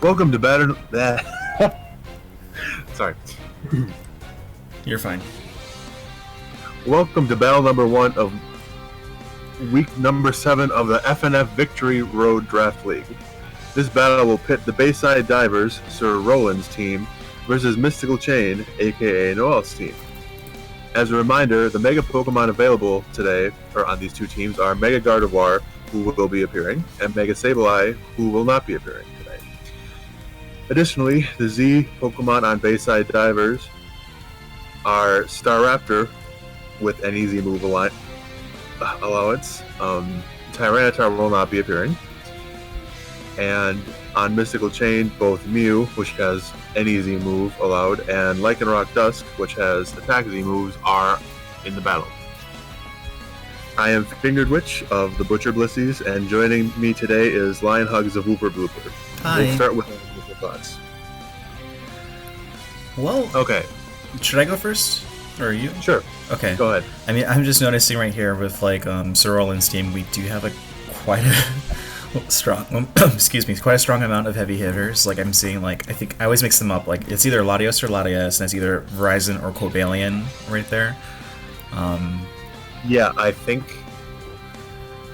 Welcome to Battle. Sorry. You're fine. Welcome to battle number 1 of week number 7 of the FnF Victory Road Draft League. This battle will pit the Bayside Divers, Sir Roland's team, versus Mystical Chain, aka Noel's team. As a reminder, the Mega Pokemon available today, or on these two teams, are Mega Gardevoir, who will be appearing, and Mega Sableye, who will not be appearing today. Additionally, the Z Pokemon on Bayside Divers are Staraptor with an easy move allowance. Tyranitar will not be appearing. And on Mystical Chain, both Mew, which has an easy move allowed, and Lycanroc Dusk, which has attack Z moves, are in the battle. I am Fingered Witch of the Butcher Blissies, and joining me today is Lion Hugs of Whooper Blooper. Hi. We'll start with initial thoughts. Well, Okay. Should I go first? Or you? Sure. Okay. Go ahead. I mean, I'm just noticing right here with Sir Roland's team, we do have quite a strong, quite a strong amount of heavy hitters. Like I'm seeing, I think I always mix them up. Like it's either Latios or Latias, and it's either Verizon or Cobalion right there. Yeah, I think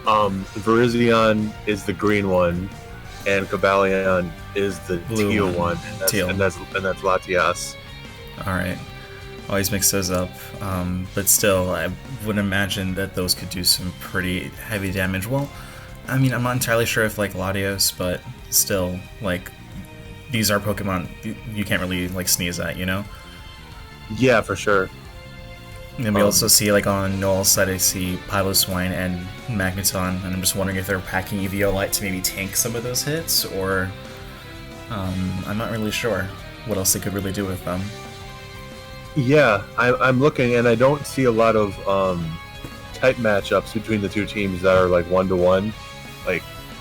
Virizion is the green one, and Cobalion is the Blue teal one, Teal. and that's Latias. All right. Always mix those up, but still, I would imagine that those could do some pretty heavy damage. Well, I mean, I'm not entirely sure if Latios, but still, these are Pokemon you can't really sneeze at, you know. Yeah, for sure. And then we also see on Noel's side, I see Piloswine and Magneton, and I'm just wondering if they're packing Eviolite to maybe tank some of those hits, or I'm not really sure what else they could really do with them. Yeah, I'm looking, and I don't see a lot of type matchups between the two teams that are 1-to-1.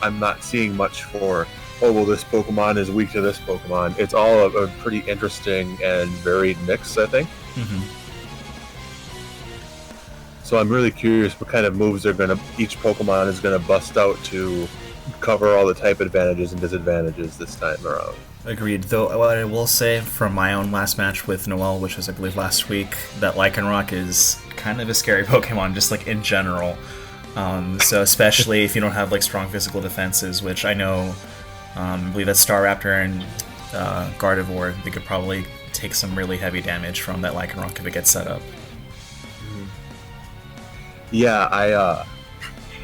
I'm not seeing much for, oh, well, this Pokemon is weak to this Pokemon. It's all a pretty interesting and varied mix, I think. Mm-hmm. So I'm really curious what kind of moves each Pokemon is gonna bust out to cover all the type advantages and disadvantages this time around. Agreed. Though what I will say from my own last match with Noel, which was I believe last week, that Lycanroc is kind of a scary Pokemon, just in general. So especially if you don't have strong physical defenses, which I know, I believe that Staraptor and Gardevoir, they could probably take some really heavy damage from that Lycanroc if it gets set up. Yeah, I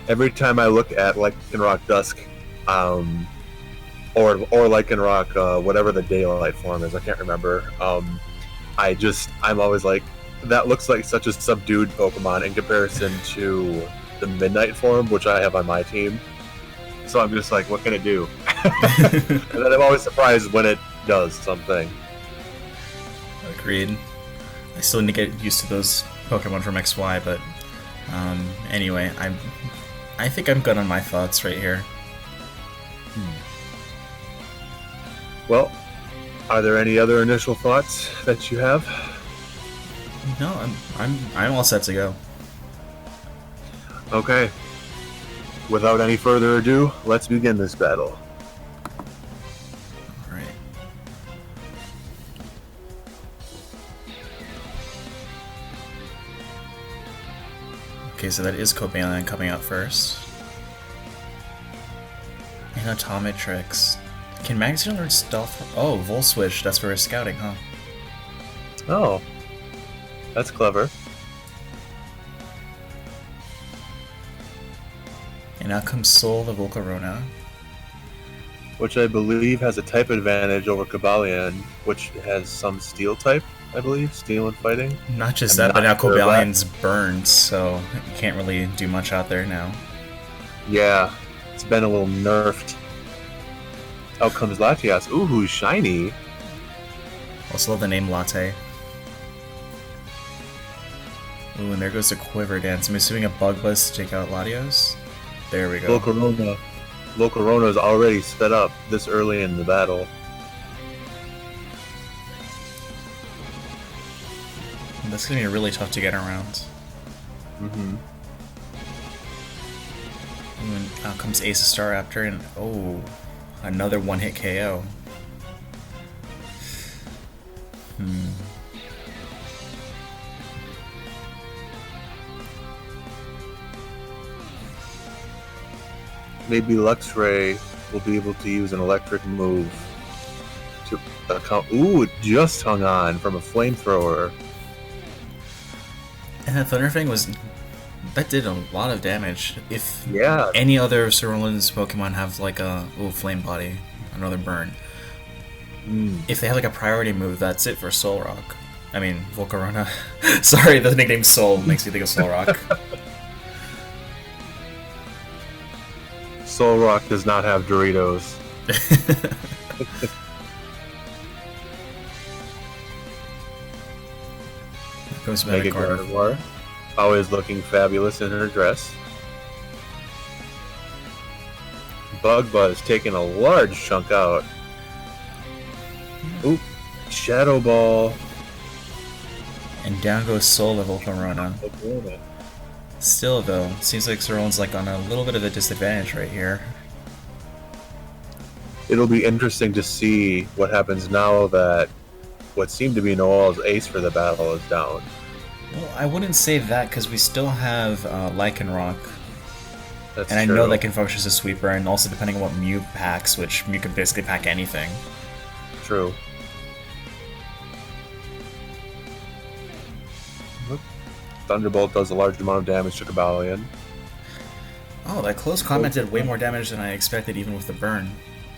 every time I look at Lycanroc Dusk, or Lycanroc, whatever the daylight form is, I can't remember. I'm always that looks like such a subdued Pokemon in comparison to the Midnight form, which I have on my team. So I'm just what can it do? And then I'm always surprised when it does something. Agreed. I still need to get used to those Pokemon from XY, but anyway, I think I'm good on my thoughts right here. Well, are there any other initial thoughts that you have? No, I'm all set to go. Okay. Without any further ado, let's begin this battle. All right. Okay, so that is Cobalion coming out first. And Atomitrix. Can Magneton learn Stealth? Oh, Volswish, that's for his scouting, huh? Oh. That's clever. And out comes Soul the Volcarona. Which I believe has a type advantage over Cobalion, which has some steel type, I believe. Steel and fighting. Not just I'm that, but now not sure of Cobalion's burned, so you can't really do much out there now. Yeah. It's been a little nerfed. Out comes Latias. Ooh, shiny. Also love the name Latte. Ooh, and there goes the Quiver Dance. I'm assuming a Bug Buzz to take out Latios. There we go. Volcarona is already set up this early in the battle. That's gonna be really tough to get around. Mm-hmm. And out comes Ace of Staraptor, and oh, another one-hit KO. Maybe Luxray will be able to use an electric move to account. Ooh, it just hung on from a flamethrower. And that Thunder Fang that did a lot of damage. If Yeah. any other Cerulean's Pokemon have like a Flame Body, another burn. If they have like a priority move, that's it for Solrock. I mean, Volcarona. Sorry, the nickname Soul makes me think of Solrock. Solrock does not have Doritos. Goes Mega Gardevoir, always looking fabulous in her dress. Bug Buzz taking a large chunk out. Oop, Shadow Ball. And down goes Soul of Volcarona. Still though, seems like Cerulean's like on a little bit of a disadvantage right here. It'll be interesting to see what happens now that what seemed to be Noel's ace for the battle is down. Well, I wouldn't say that because we still have Lycanroc. That's and I true. know that can function as a sweeper, and also depending on what Mew packs, which Mew can basically pack anything. True. Thunderbolt does a large amount of damage to Cobalion. Oh, that close combat did way more damage than I expected, even with the burn.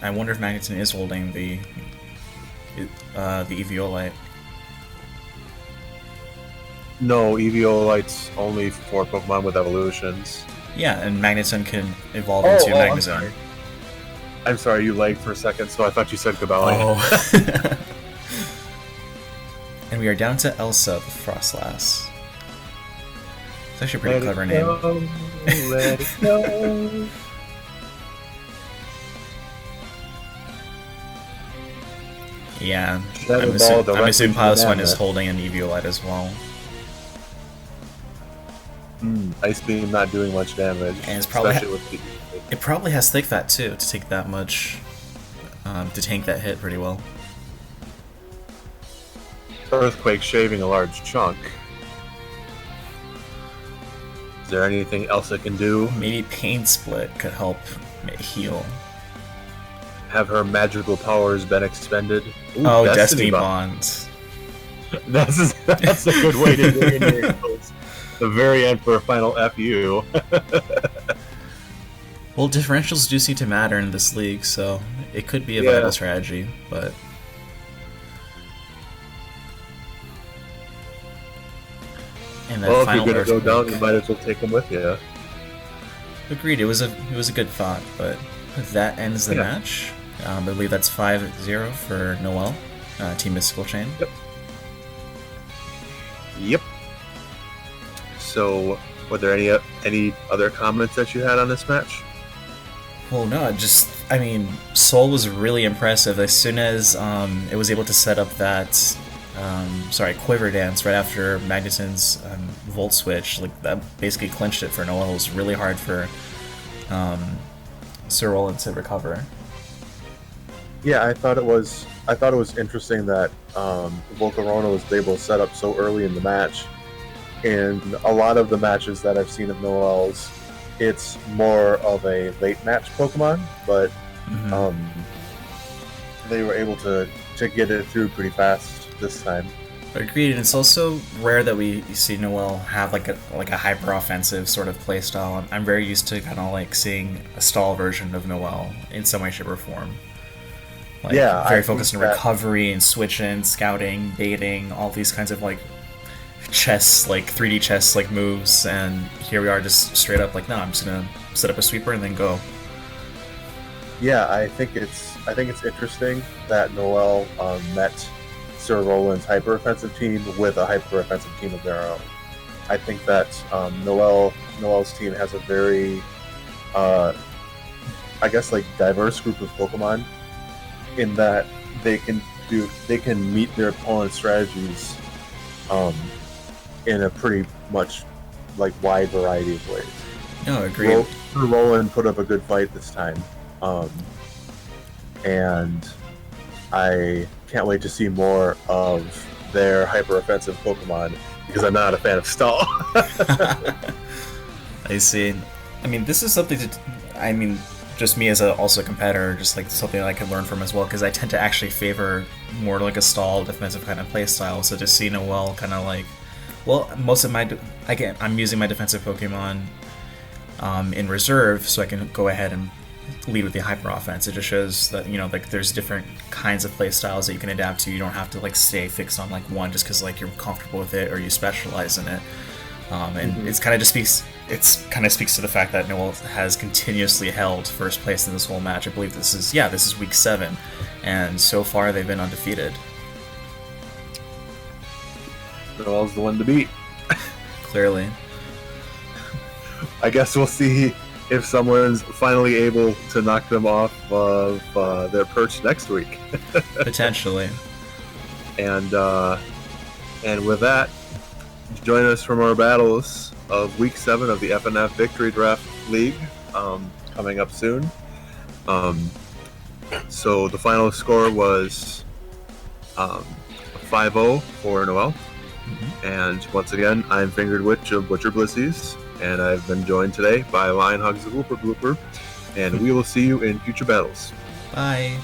I wonder if Magneton is holding the Eviolite. No, Eviolite's only for Pokemon with evolutions. Yeah, and Magneton can evolve into Magnezone. I'm sorry, you lagged for a second, so I thought you said Cobalion. Oh. And we are down to Elsa with Frostlass. It's actually a pretty clever name. Let it go. Yeah, Shadow I'm Ball directly assuming to Piloswine Banana. is holding an Eviolite as well. Ice Beam not doing much damage. And it's probably especially with the... It probably has Thick Fat too, to take that much, to tank that hit pretty well. Earthquake shaving a large chunk. Is there anything else it can do? Maybe Pain Split could help heal. Have her magical powers been expended? Ooh, Oh, Destiny Bond. That's a good way to bring in your close. The very end for a final FU. Well, differentials do seem to matter in this league, so it could be a viable strategy, but... And that Well, if final you're gonna go Earthquake. down, you might as well take them with you. Agreed, it was a good thought, but that ends the match. I believe that's 5-0 for Noel, Team Mystical Chain. Yep. So, were there any other comments that you had on this match? Well, no, I mean, Soul was really impressive. As soon as it was able to set up that, Quiver Dance right after Magneton's Volt Switch, like that basically clinched it for Noel. It was really hard for Sir Roland to recover. Yeah, I thought it was interesting that Volcarona was able to set up so early in the match. And a lot of the matches that I've seen of Noel's, it's more of a late match Pokemon, but they were able to get it through pretty fast this time. Agreed, and it's also rare that we see Noel have like a hyper offensive sort of playstyle. I'm very used to kind of like seeing a stall version of Noel in some way, shape, or form. Like, very focused on recovery and switching, scouting, baiting, all these kinds of like chess, like 3D chess like moves, and here we are just straight up like, no, I'm just gonna set up a sweeper and then go. Yeah, I think it's interesting that Noel met Sir Roland's hyper offensive team with a hyper offensive team of their own. I think that Noel's team has a very diverse group of Pokemon in that they can meet their opponent's strategies in a pretty much like wide variety of ways. No, agreed. Sir Roland put up a good fight this time, and can't wait to see more of their hyper offensive Pokemon because I'm not a fan of Stall. I see. I mean, this is something to. I mean, just me as also a competitor, just like something that I can learn from as well, because I tend to actually favor more like a stall defensive kind of play style. So to see Noel kind of like, well, most of my again, I'm using my defensive Pokemon in reserve, so I can go ahead and lead with the hyper offense. It just shows that, you know, like there's different kinds of play styles that you can adapt to. You don't have to like stay fixed on like one just because like you're comfortable with it or you specialize in it. And it's kind of just speaks to the fact that Noel has continuously held first place in this whole match. I believe this is week 7, and so far they've been undefeated. Noel's the one to beat. Clearly. I guess we'll see if someone's finally able to knock them off of their perch next week. Potentially. And with that, join us for more battles of Week 7 of the FnF Victory Draft League coming up soon. So the final score was 5-0 for Noel. And once again, I'm Fingered Witch of Butcher Blissies, and I've been joined today by Lion Hugs the Blooper Blooper, and we will see you in future battles. Bye.